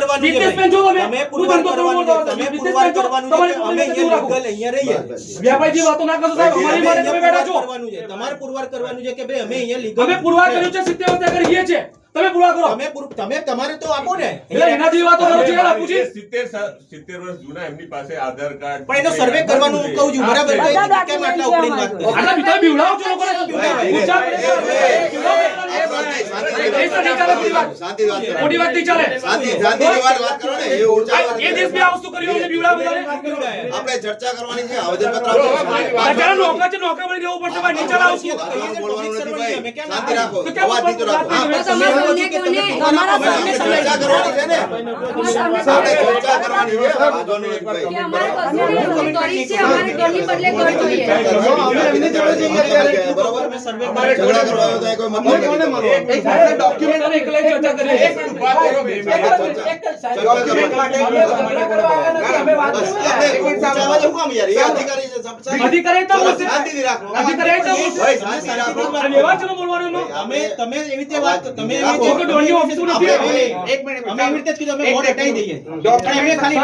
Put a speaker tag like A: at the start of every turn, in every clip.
A: કરવાનું છે તમે પુરવાર કરવાનું છે તમે પુરવાર કરવાનું છે અમે અહીંયા લીગલ અહીંયા રહીએ
B: વ્યાપારી વાતો ના કરશો સાહેબ અમારી માટે તમે બેઠા છો
A: કરવાનું છે તમારે પુરવાર કરવાનું છે કે ભાઈ અમે અહીંયા લીગલ
B: અમે પુરવાર કર્યું છે 70 કરીએ છે તમે પુરવાર કરો
A: તમે તમારે તો આપો ને
B: એના જેવી વાતો કરો છો યાર પૂછી
C: 70 વર્ષ જૂના એમની પાસે આધાર કાર્ડ
A: પણ એનો સર્વે કરવાનું હું કહું છું બરાબર છે કેમ આટલા ઉપડીને વાત કરો
B: આટલા બીતા બીવડાવો છો લોકોને ઊંચા મોટી વાત નહીં ચાલે
D: શાંતિની વાત કરો ને એ ઊંચા
B: એ દેશ બે વસ્તુ કર્યું અમને બીવડાવો
D: આપણે ચર્ચા કરવાની છે આવેદન પત્ર
B: અત્યારે નોકરા છે નોકરા બની દેવું પડશે ભાઈ નીચે લાવો
D: બોલવાનું નથી ભાઈ શાંતિ રાખો
B: તો કેમ
D: અવાજ નહીં તો રાખો
E: हमारा
D: ચર્ચા કરવાની છે ને આપણે ચર્ચા કરવાની છે વાંધો નહીં ભાઈ બરોબર મે સર્વે ઝઘડા કરવા તો કોઈ મતલબ
B: ડોક્યુમેન્ટ અને એકલા ચર્ચા કરીએ અધિકારી તો
D: શાંતિથી રાખો
B: અધિકારી તો
D: ભાઈ શાંતિ રાખો
B: નિર્વાચન બોલવાનું
A: અમે તમે એવી રીતે વાત તમે એવી
D: રાખો.
A: રીતે
B: ડોની ઓફિસ નથી
A: એક મિનિટ અમે એવી રીતે જ કીધું અમે વોટ હટાવી દઈએ
D: ડોક્ટર
A: ખાલી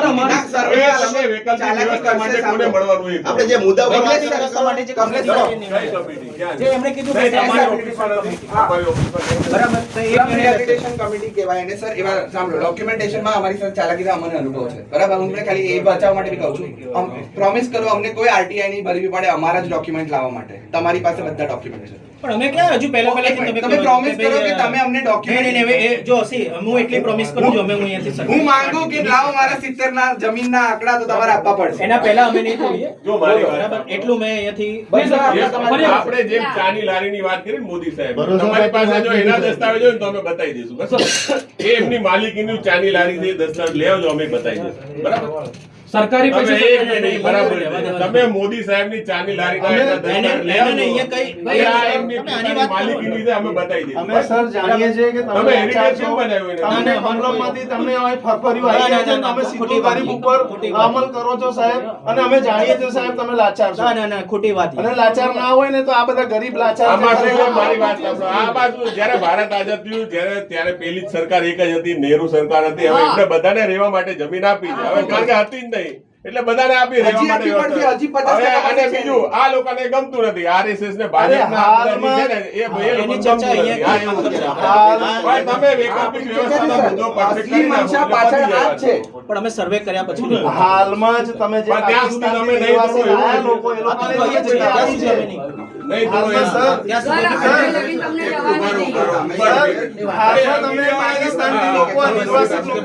C: વૈકલ્પિક માટે કોને મળવાનું એ
D: આપણે જે મુદ્દા પર વાત
A: કઈ કમિટી જે એમણે કીધું કે
C: તમારી ઓફિસ પર નથી તમારી ઓફિસ પર
A: બરાબર તો એક મિનિટ
F: રિહેબિલિટેશન કમિટી કહેવાય એને સર એવા સાંભળો ડોક્યુમેન્ટેશનમાં અમારી સાથે ચાલાકીનો અમને અનુભવ છે બરાબર હું ખાલી એ બચાવવા માટે બી કહું છું પ્રોમિસ કરો અમને કોઈ આરટીઆઈ નહીં ભરવી પડે અમારા જ ડોક્યુમેન્ટ લાવવા માટે તમારી પાસે બધા ડોક્યુમેન્ટ છે
A: પણ અમે ક્યાં હજુ પહેલા
F: તમે પ્રોમિસ કરો કે તમે અમને ડોક્યુમેન્ટ
A: જો હસી હું એટલી પ્રોમિસ કરું છું અમે હું અહીંયાથી
F: હું માંગુ કે લાવો મારા 70 ના જમીનના આંકડા તો તમારે આપવા પડશે
A: એના પહેલા અમે નહીં જોઈએ
C: જો મારી વાત
A: બરાબર એટલું મેં અહીંયાથી
C: આપણે જેમ ચાની લારીની વાત કરી ને મોદી સાહેબ તમારી પાસે જો એના દસ્તાવેજો હોય ને તો અમે બતાવી દઈશું બસ એ એમની માલિકીનું ચાની લારી છે દસ્તાવેજ લઈ આવજો અમે બતાવી દઈશું બરાબર
B: સરકારી
C: તમે
B: પૈસા
C: એક મિનિટ બરાબર છે. તમે મોદી સાહેબની ચાની લારીના એના દસ્તાવેજ લઈ આવજો. આ એમની પોતાની માલિકીની છે અમે બતાવી દઈશું
G: અમે સર જાણીએ છીએ કે
C: તમે હેરિટેજ કેમ બનાવ્યું એને?
G: તમને બંગલોમાંથી તમને અહીં ફરફર્યું આવી જાય છે, તમે સીધું તારીખ ઉપર અમલ કરો છો સાહેબ, અને અમે જાણીએ છીએ સાહેબ તમે લાચાર છો,
A: ના ખોટી વાત
G: અને લાચાર ના હોય ને તો આ બધા ગરીબ લાચાર
C: આમાં
G: છે.
C: શું છે? મારી વાત સાંભળો. આ બાજુ જ્યારે ભારત આઝાદ થયું ત્યારે પેલી જ સરકાર એક જ હતી, નહેરુ સરકાર હતી. હવે એમને બધાને રહેવા માટે જમીન આપી છે. હવે કારણ કે હતી જ નહીં એટલે બધાને આપી રહેવા માટે વ્યવસ્થા. હવે અને બીજું આ લોકોને ગમતું નથી આરએસએસ ને ભાજપના આ બધા છે ને એ લોકોને ગમતું નથી. આ એવું છે. ભાઈ તમે વૈકલ્પિક વ્યવસ્થાનો મુદ્દો પરફેક્ટ કરી નાખો એટલે પતી જાય વાત.
A: પણ અમે સર્વે કર્યા પછી
G: હાલમાં જ તમે જે
C: પણ ત્યાં સુધી તમે નહીં
G: પાકિસ્તાનથી
C: કરો એવું
G: આયા લોકો એ લોકોને કઈ જગ્યાએ આવી છે?
C: નહીં તો
G: હાલમાં સર, હાલમાં તમે પાકિસ્તાનથી લોકો નિર્વાસિત લોકો